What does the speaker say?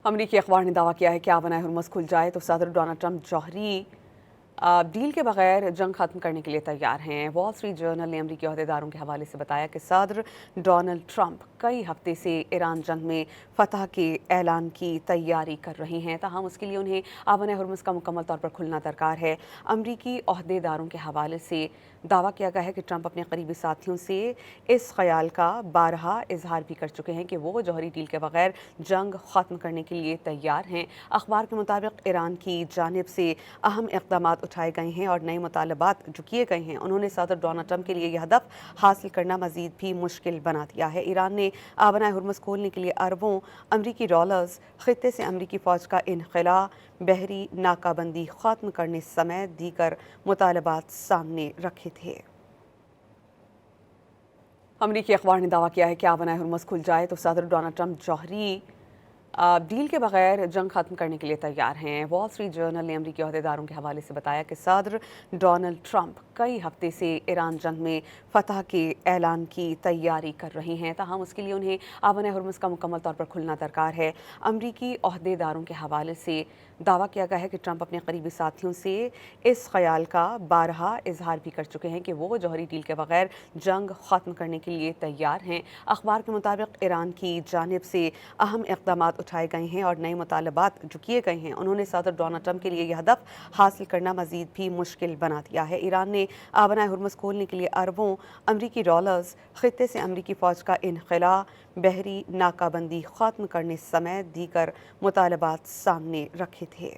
अमरीकी अखबार ने दावा किया है कि आबनाए हुर्मुज़ खुल जाए तो सदर डोनाल्ड ट्रंप जौहरी डील के बगैर जंग खत्म करने के लिए तैयार हैं। वॉल स्ट्रीट जर्नल ने अमरीकी अहदेदारों के हवाले से बताया कि सदर डोनाल्ड ट्रंप कई हफ्ते से ईरान जंग में फतह के ऐलान की तैयारी कर रहे हैं, ताहम उसके लिए उन्हें आबनाए हुर्मुज़ का मुकम्मल तौर पर खुलना दरकार है। अमरीकी अहदेदारों के हवाले से दावा किया गया है कि ट्रंप अपने करीबी साथियों से इस ख्याल का बारहा इजहार भी कर चुके हैं कि वो जौहरी डील के बगैर जंग ख़त्म करने के लिए तैयार हैं। अखबार के मुताबिक ईरान की जानिब से अहम इक़दाम उठाए गए हैं और नए मुतालबात जो किए गए हैं उन्होंने सदर डोनाल्ड ट्रंप के लिए यह हदफ हासिल करना मजीद भी मुश्किल बना दिया है। ईरान ने आबनाए हुर्मुज़ खोलने के लिए अरबों अमरीकी डॉलर्स, खित्ते से अमरीकी फ़ौज का इनखला, बहरी नाकाबंदी ख़त्म करने समेत दीगर मुतालबात सामने रखे थे। अमरीकी अखबार ने दावा किया है कि आबनाए हुर्मुज़ खुल जाए तो सदर डोनाल्ड ट्रंप जौहरी डील के बगैर जंग खत्म करने के लिए तैयार हैं। वॉल स्ट्रीट जर्नल ने अमरीकी अहदेदारों के हवाले से बताया कि सदर डोनाल्ड ट्रंप कई हफ्ते से ईरान जंग में फतह के ऐलान की तैयारी कर रहे हैं, ताहम उसके लिए उन्हें आबनाए हुर्मुज़ का मुकम्मल तौर पर खुलना दरकार है। अमरीकी अहदेदारों के हवाले से दावा किया गया है कि ट्रंप अपने करीबी साथियों से इस ख्याल का बारहा इजहार भी कर चुके हैं कि वो जौहरी डील के बगैर जंग ख़त्म करने के लिए तैयार हैं। अखबार के मुताबिक ईरान की जानिब से अहम इक़दाम उठाए गए हैं और नए मुतालबात जो किए गए हैं उन्होंने सदर डोनाल्ड ट्रंप के लिए यह हदफ हासिल करना मजीद भी मुश्किल बना दिया है। ईरान ने आबनाए हुर्मुज़ खोलने के लिए अरबों अमरीकी डॉलर्स, खित्ते से अमरीकी फ़ौज का इनखला, बहरी नाकाबंदी ख़त्म करने समेत दीगर मुतालबात सामने रखे थे।